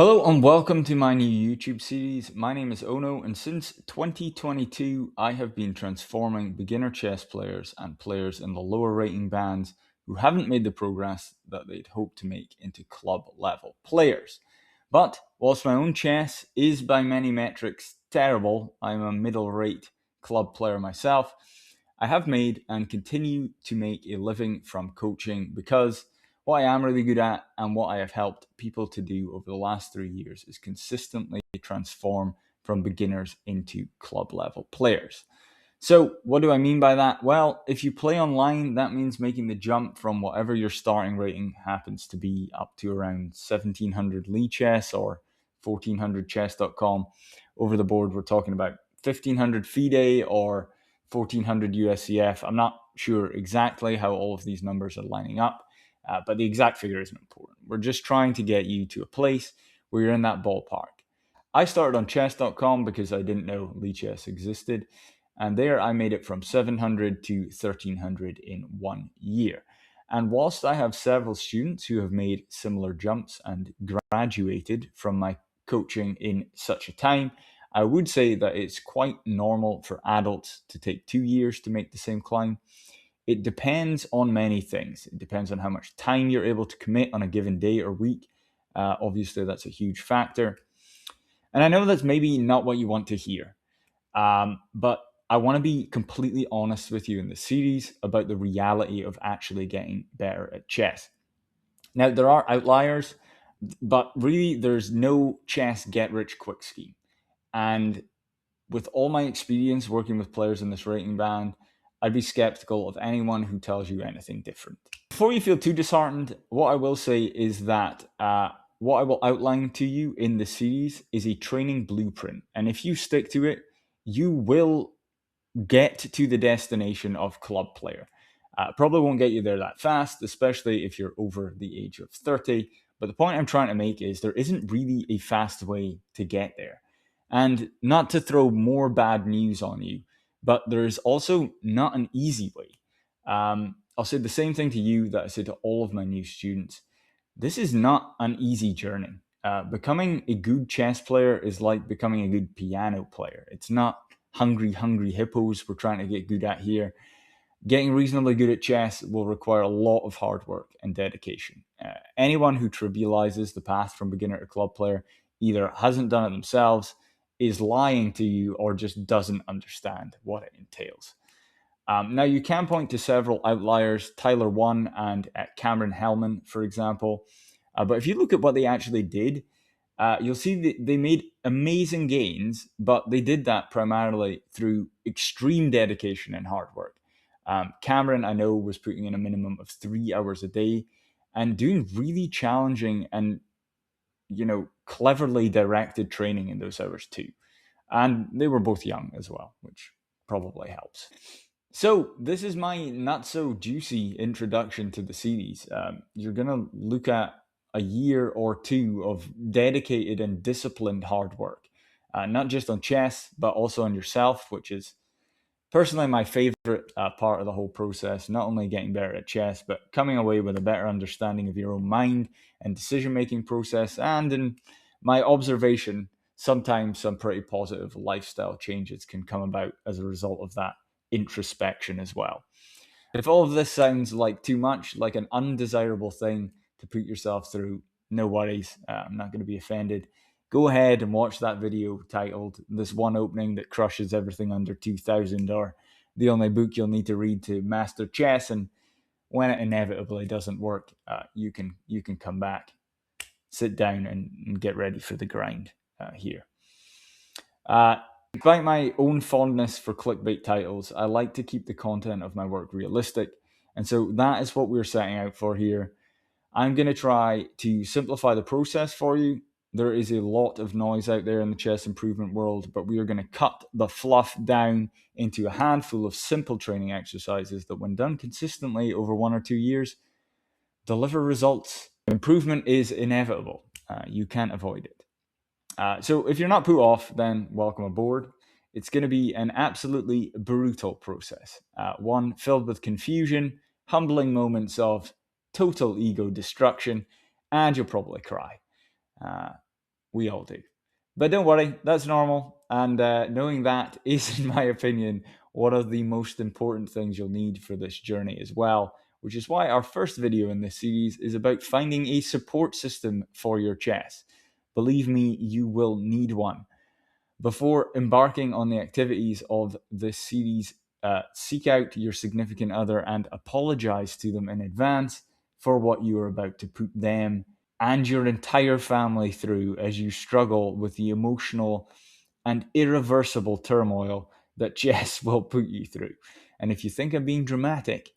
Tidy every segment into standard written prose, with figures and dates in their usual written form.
Hello and welcome to my new YouTube series. My name is Ono, and since 2022, I have been transforming beginner chess players and players in the lower rating bands who haven't made the progress that they'd hoped to make into club level players. But whilst my own chess is by many metrics terrible, I'm a middle rate club player myself. I have made and continue to make a living from coaching because what I am really good at and what I have helped people to do over the last 3 years is consistently transform from beginners into club level players. So, what do I mean by that? Well, if you play online, that means making the jump from whatever your starting rating happens to be up to around 1700 Lichess or 1400chess.com. Over the board, we're talking about 1500 FIDE or 1400 USCF. I'm not sure exactly how all of these numbers are lining up, but the exact figure isn't important. We're just trying to get you to a place where you're in that ballpark. I started on chess.com because I didn't know Lichess existed. And there I made it from 700 to 1300 in 1 year. And whilst I have several students who have made similar jumps and graduated from my coaching in such a time, I would say that it's quite normal for adults to take 2 years to make the same climb. It depends on many things. It depends on how much time you're able to commit on a given day or week. Obviously, that's a huge factor. And I know that's maybe not what you want to hear. But I want to be completely honest with you in the series about the reality of actually getting better at chess. Now, there are outliers, but really there's no chess get rich quick scheme. And with all my experience working with players in this rating band, I'd be skeptical of anyone who tells you anything different. Before you feel too disheartened, what I will say is that what I will outline to you in the series is a training blueprint. And if you stick to it, you will get to the destination of club player. Probably won't get you there that fast, especially if you're over the age of 30. But the point I'm trying to make is there isn't really a fast way to get there. And not to throw more bad news on you, but there's also not an easy way. I'll say the same thing to you that I say to all of my new students. This is not an easy journey. Becoming a good chess player is like becoming a good piano player. It's not hungry hippos we're trying to get good at here. Getting reasonably good at chess will require a lot of hard work and dedication. Anyone who trivializes the path from beginner to club player either hasn't done it themselves, is lying to you, or just doesn't understand what it entails. Now, you can point to several outliers, Tyler One and Cameron Hellman, for example. But if you look at what they actually did, you'll see that they made amazing gains, but they did that primarily through extreme dedication and hard work. Cameron, I know, was putting in a minimum of 3 hours a day and doing really challenging and, cleverly directed training in those hours too. And they were both young as well, which probably helps. So, this is my not so juicy introduction to the series. You're going to look at a year or two of dedicated and disciplined hard work, not just on chess, but also on yourself, which is personally my favorite part of the whole process. Not only getting better at chess, but coming away with a better understanding of your own mind and decision making process. And in my observation, sometimes some pretty positive lifestyle changes can come about as a result of that introspection as well. If all of this sounds like too much, like an undesirable thing to put yourself through, no worries. I'm not going to be offended. Go ahead and watch that video titled "This One Opening That Crushes Everything Under 2000," or "The Only Book You'll Need to Read to Master Chess." And when it inevitably doesn't work, you can come back, sit down, and get ready for the grind here. Despite my own fondness for clickbait titles, I like to keep the content of my work realistic. And so that is what we're setting out for here. I'm going to try to simplify the process for you. There is a lot of noise out there in the chess improvement world, but we are going to cut the fluff down into a handful of simple training exercises that, when done consistently over 1 or 2 years, deliver results. Improvement is inevitable. You can't avoid it. So if you're not put off, then welcome aboard. It's going to be an absolutely brutal process, one filled with confusion, humbling moments of total ego destruction, and you'll probably cry. We all do. But don't worry, that's normal. And knowing that is, in my opinion, one of the most important things you'll need for this journey as well, which is why our first video in this series is about finding a support system for your chess. Believe me, you will need one. Before embarking on the activities of this series, seek out your significant other and apologize to them in advance for what you are about to put them and your entire family through as you struggle with the emotional and irreversible turmoil that chess will put you through. And if you think I'm being dramatic,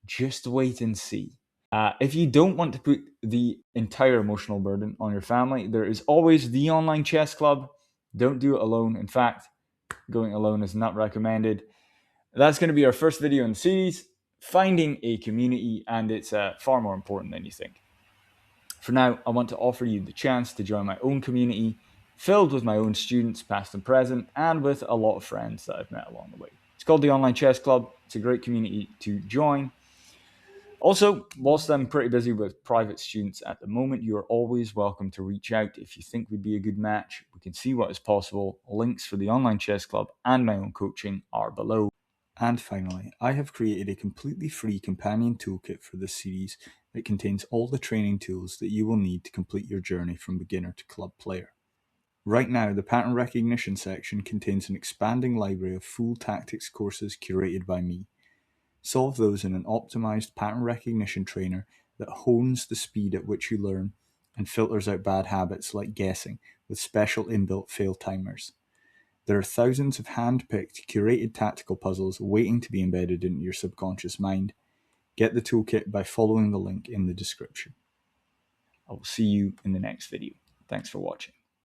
just wait and see. If you don't want to put the entire emotional burden on your family, there is always the online chess club. Don't do it alone. In fact, going alone is not recommended. That's going to be our first video in the series, finding a community, and it's far more important than you think. For now, I want to offer you the chance to join my own community, filled with my own students, past and present, and with a lot of friends that I've met along the way. It's called the Online Chess Club. It's a great community to join. Also, whilst I'm pretty busy with private students at the moment, you are always welcome to reach out if you think we'd be a good match. We can see what is possible. Links for the Online Chess Club and my own coaching are below. And finally, I have created a completely free companion toolkit for this series that contains all the training tools that you will need to complete your journey from beginner to club player. Right now, the pattern recognition section contains an expanding library of full tactics courses curated by me. Solve those in an optimized pattern recognition trainer that hones the speed at which you learn and filters out bad habits like guessing with special inbuilt fail timers. There are thousands of hand-picked, curated tactical puzzles waiting to be embedded into your subconscious mind. Get the toolkit by following the link in the description. I will see you in the next video. Thanks for watching.